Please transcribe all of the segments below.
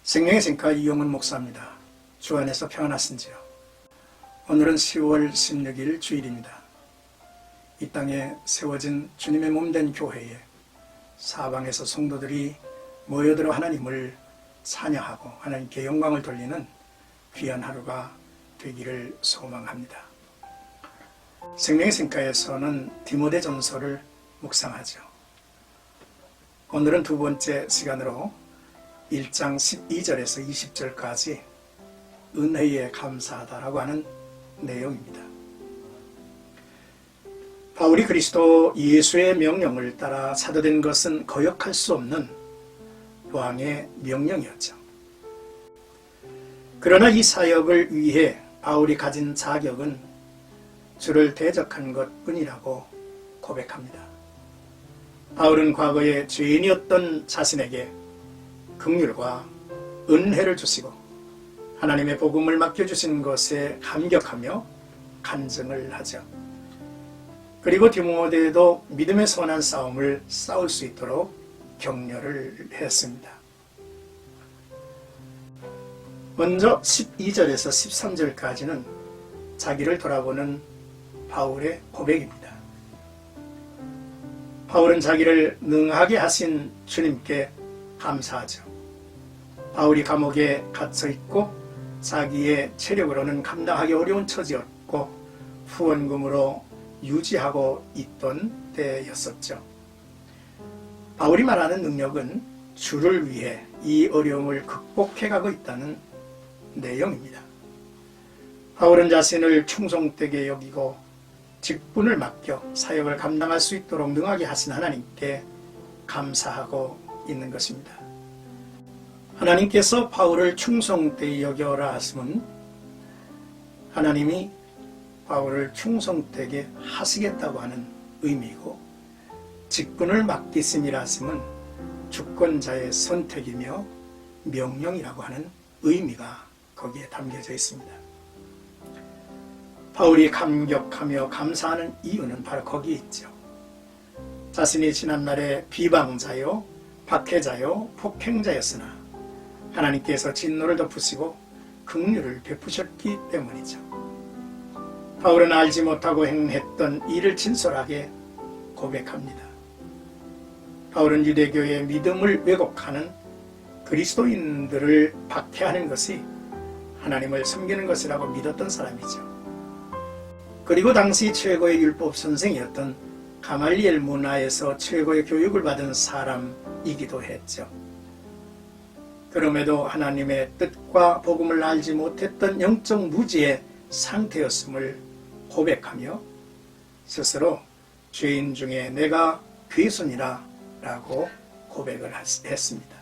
생명의 생가 이용훈 목사입니다. 주 안에서 평안하신지요? 오늘은 10월 16일 주일입니다. 이 땅에 세워진 주님의 몸된 교회에 사방에서 성도들이 모여들어 하나님을 찬양하고 하나님께 영광을 돌리는 귀한 하루가 되기를 소망합니다. 생명의 생가에서는 디모데전서를 묵상하죠. 오늘은 두 번째 시간으로 1장 12절에서 20절까지 은혜에 감사하다라고 하는 내용입니다. 바울이 그리스도 예수의 명령을 따라 사도된 것은 거역할 수 없는 왕의 명령이었죠. 그러나 이 사역을 위해 바울이 가진 자격은 주를 대적한 것뿐이라고 고백합니다. 바울은 과거에 죄인이었던 자신에게 긍휼과 은혜를 주시고 하나님의 복음을 맡겨주신 것에 감격하며 간증을 하죠. 그리고 디모데도 믿음의 선한 싸움을 싸울 수 있도록 격려를 했습니다. 먼저 12절에서 13절까지는 자기를 돌아보는 바울의 고백입니다. 바울은 자기를 능하게 하신 주님께 감사하죠. 바울이 감옥에 갇혀있고 자기의 체력으로는 감당하기 어려운 처지였고 후원금으로 유지하고 있던 때였었죠. 바울이 말하는 능력은 주를 위해 이 어려움을 극복해가고 있다는 내용입니다. 바울은 자신을 충성되게 여기고 직분을 맡겨 사역을 감당할 수 있도록 능하게 하신 하나님께 감사하고 있는 것입니다. 하나님께서 바울을 충성되게 여겨라 하심은 하나님이 바울을 충성되게 하시겠다고 하는 의미고, 직분을 맡기심이라 하심은 주권자의 선택이며 명령이라고 하는 의미가 거기에 담겨져 있습니다. 바울이 감격하며 감사하는 이유는 바로 거기에 있죠. 자신이 지난날에 비방자요, 박해자요, 폭행자였으나 하나님께서 진노를 덮으시고 긍휼을 베푸셨기 때문이죠. 바울은 알지 못하고 행했던 일을 진솔하게 고백합니다. 바울은 유대교의 믿음을 왜곡하는 그리스도인들을 박해하는 것이 하나님을 섬기는 것이라고 믿었던 사람이죠. 그리고 당시 최고의 율법 선생이었던 가말리엘 문화에서 최고의 교육을 받은 사람이기도 했죠. 그럼에도 하나님의 뜻과 복음을 알지 못했던 영적 무지의 상태였음을 고백하며 스스로 죄인 중에 내가 괴순이라 라고 고백을 했습니다.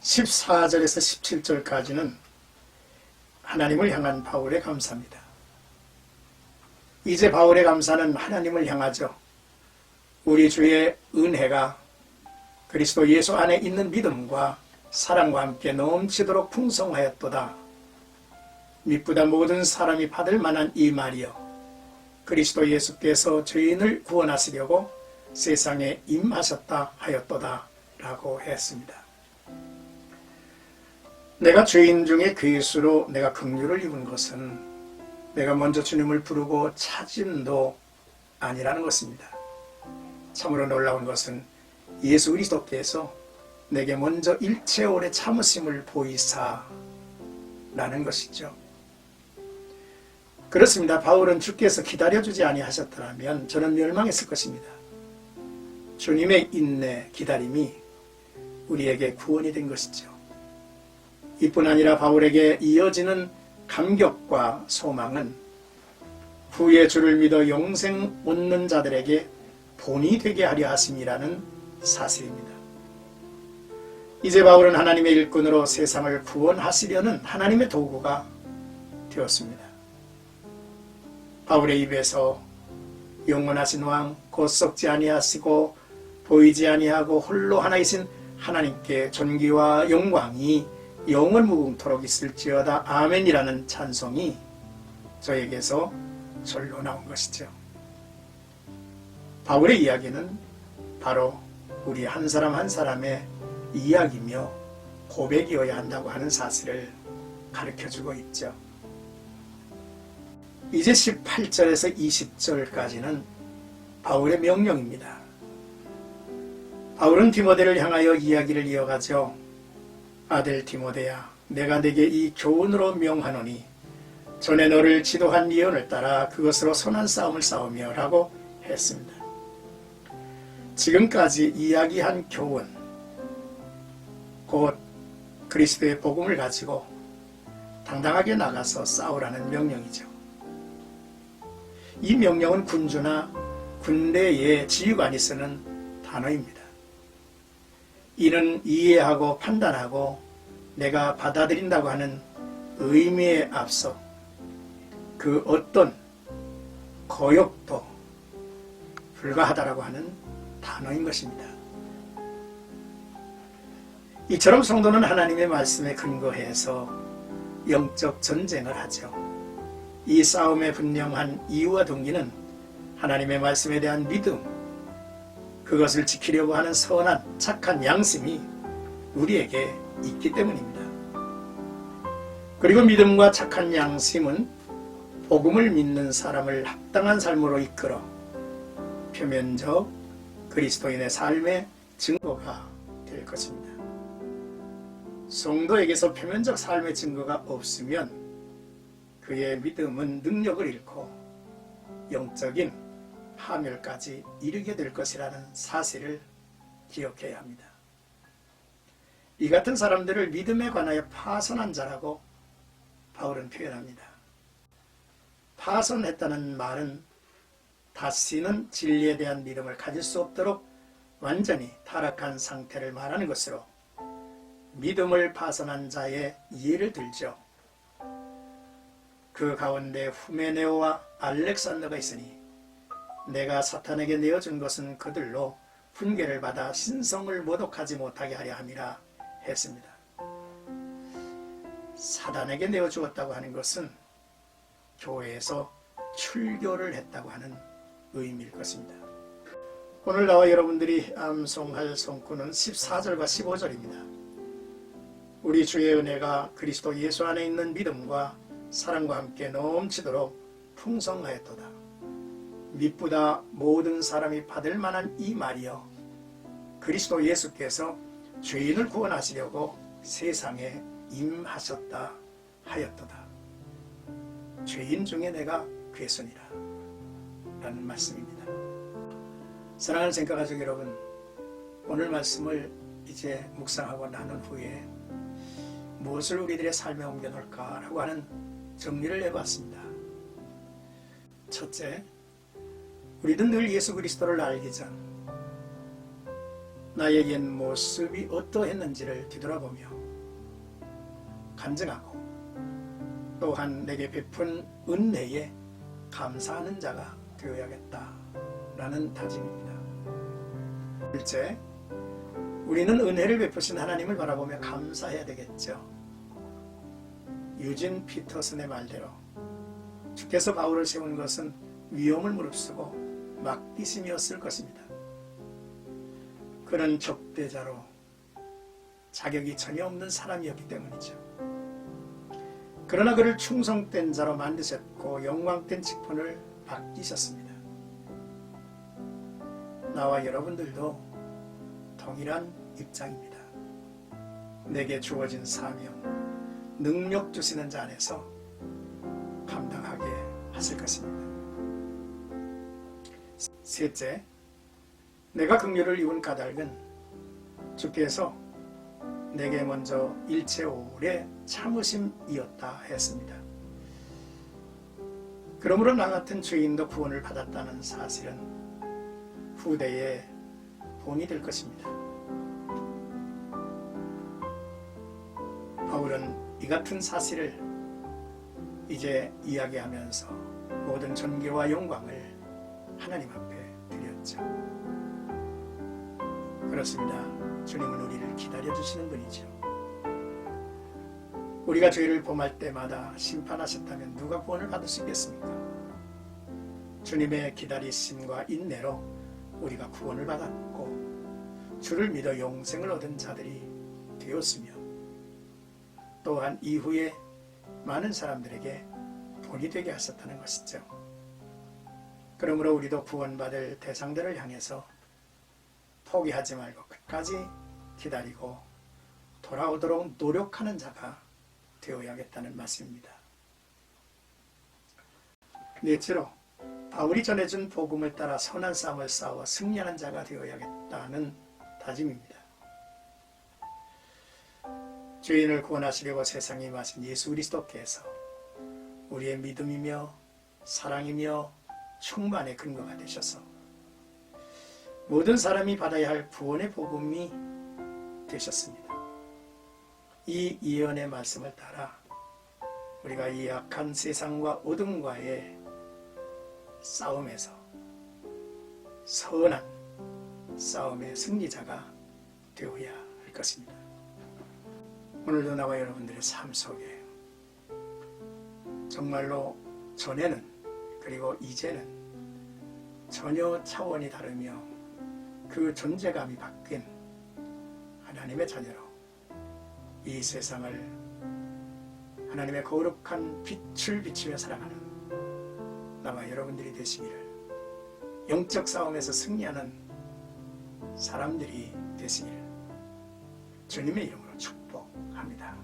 14절에서 17절까지는 하나님을 향한 바울의 감사입니다. 이제 바울의 감사는 하나님을 향하죠. 우리 주의 은혜가 그리스도 예수 안에 있는 믿음과 사랑과 함께 넘치도록 풍성하였도다. 미쁘다 모든 사람이 받을 만한 이 말이여, 그리스도 예수께서 죄인을 구원하시려고 세상에 임하셨다 하였도다 라고 했습니다. 내가 죄인 중에 괴수로 내가 긍휼을 입은 것은 내가 먼저 주님을 부르고 찾음도 아니라는 것입니다. 참으로 놀라운 것은 예수 그리스도께서 내게 먼저 일체 오래 참으심을 보이사 라는 것이죠. 그렇습니다. 바울은 주께서 기다려주지 아니하셨더라면 저는 멸망했을 것입니다. 주님의 인내, 기다림이 우리에게 구원이 된 것이죠. 이뿐 아니라 바울에게 이어지는 감격과 소망은 후에 주를 믿어 영생 얻는 자들에게 본이 되게 하려 하심이라는 사실입니다. 이제 바울은 하나님의 일꾼으로 세상을 구원하시려는 하나님의 도구가 되었습니다. 바울의 입에서 영원하신 왕, 곧 썩지 아니하시고 보이지 아니하고 홀로 하나이신 하나님께 존귀와 영광이 영원 무궁토록 있을지어다 아멘이라는 찬송이 저에게서 절로 나온 것이죠. 바울의 이야기는 바로 우리 한 사람 한 사람의 이야기며 고백이어야 한다고 하는 사실을 가르쳐주고 있죠. 이제 18절에서 20절까지는 바울의 명령입니다. 바울은 디모데를 향하여 이야기를 이어가죠. 아들 디모데야, 내가 네게 이 교훈으로 명하노니 전에 너를 지도한 예언을 따라 그것으로 선한 싸움을 싸우며 라고 했습니다. 지금까지 이야기한 교훈, 곧 그리스도의 복음을 가지고 당당하게 나가서 싸우라는 명령이죠. 이 명령은 군주나 군대의 지휘관이 쓰는 단어입니다. 이는 이해하고 판단하고 내가 받아들인다고 하는 의미에 앞서 그 어떤 거역도 불가하다라고 하는 단어인 것입니다. 이처럼 성도는 하나님의 말씀에 근거해서 영적 전쟁을 하죠. 이 싸움의 분명한 이유와 동기는 하나님의 말씀에 대한 믿음, 그것을 지키려고 하는 선한 착한 양심이 우리에게 있기 때문입니다. 그리고 믿음과 착한 양심은 복음을 믿는 사람을 합당한 삶으로 이끌어 표면적 그리스도인의 삶의 증거가 될 것입니다. 성도에게서 표면적 삶의 증거가 없으면 그의 믿음은 능력을 잃고 영적인 파멸까지 이르게 될 것이라는 사실을 기억해야 합니다. 이 같은 사람들을 믿음에 관하여 파선한 자라고 바울은 표현합니다. 파선했다는 말은 다시는 진리에 대한 믿음을 가질 수 없도록 완전히 타락한 상태를 말하는 것으로 믿음을 파선한 자의 예를 들죠. 그 가운데 후메네오와 알렉산더가 있으니 내가 사탄에게 내어준 것은 그들로 훈계를 받아 신성을 모독하지 못하게 하려 함이라 했습니다. 사단에게 내어주었다고 하는 것은 교회에서 출교를 했다고 하는 의미일 것입니다. 오늘 나와 여러분들이 암송할 성구는 14절과 15절입니다. 우리 주의 은혜가 그리스도 예수 안에 있는 믿음과 사랑과 함께 넘치도록 풍성하였도다. 미쁘다 모든 사람이 받을 만한 이 말이여, 그리스도 예수께서 죄인을 구원하시려고 세상에 임하셨다 하였도다. 죄인 중에 내가 괴순이라 라는 말씀입니다. 사랑하는 생각가족 여러분, 오늘 말씀을 이제 묵상하고 나눈 후에 무엇을 우리들의 삶에 옮겨놓을까라고 하는 정리를 해봤습니다. 첫째, 우리는 늘 예수 그리스도를 알기 전 나의 옛 모습이 어떠했는지를 뒤돌아보며 간증하고 또한 내게 베푼 은혜에 감사하는 자가 되어야겠다라는 다짐입니다. 둘째, 우리는 은혜를 베푸신 하나님을 바라보며 감사해야 되겠죠. 유진 피터슨의 말대로 주께서 바울을 세운 것은 위험을 무릅쓰고 맡기심이었을 것입니다. 그는 적대자로 자격이 전혀 없는 사람이었기 때문이죠. 그러나 그를 충성된 자로 만드셨고 영광된 직분을 맡기셨습니다. 나와 여러분들도 동일한 입장입니다. 내게 주어진 사명, 능력 주시는 자 안에서 감당하게 하실 것입니다. 셋째, 내가 긍휼을 입은 까닭은 주께서 내게 먼저 일체 오래 참으심이었다 했습니다. 그러므로 나 같은 죄인도 구원을 받았다는 사실은 후대에 본이 될 것입니다. 바울은 이 같은 사실을 이제 이야기하면서 모든 존귀와 영광을 하나님 앞에 드렸죠. 그렇습니다. 주님은 우리를 기다려주시는 분이죠. 우리가 죄를 범할 때마다 심판하셨다면 누가 구원을 받을 수 있겠습니까? 주님의 기다리심과 인내로 우리가 구원을 받았고 주를 믿어 영생을 얻은 자들이 되었으며 또한 이후에 많은 사람들에게 본이 되게 하셨다는 것이죠. 그러므로 우리도 구원받을 대상들을 향해서 포기하지 말고 끝까지 기다리고 돌아오도록 노력하는 자가 되어야겠다는 말씀입니다. 넷째로 바울이 전해준 복음을 따라 선한 싸움을 싸워 승리하는 자가 되어야겠다는 다짐입니다. 죄인을 구원하시려고 세상에 임하신 예수 그리스도께서 우리의 믿음이며 사랑이며 충만의 근거가 되셔서 모든 사람이 받아야 할 구원의 복음이 되셨습니다. 이 예언의 말씀을 따라 우리가 이 악한 세상과 어둠과의 싸움에서 선한 싸움의 승리자가 되어야 할 것입니다. 오늘도 나와 여러분들의 삶 속에 정말로 전에는 그리고 이제는 전혀 차원이 다르며 그 존재감이 바뀐 하나님의 자녀로 이 세상을 하나님의 거룩한 빛을 비추며 살아가는 나와 여러분들이 되시기를, 영적 싸움에서 승리하는 사람들이 되시기를 주님의 이름으로 축복합니다.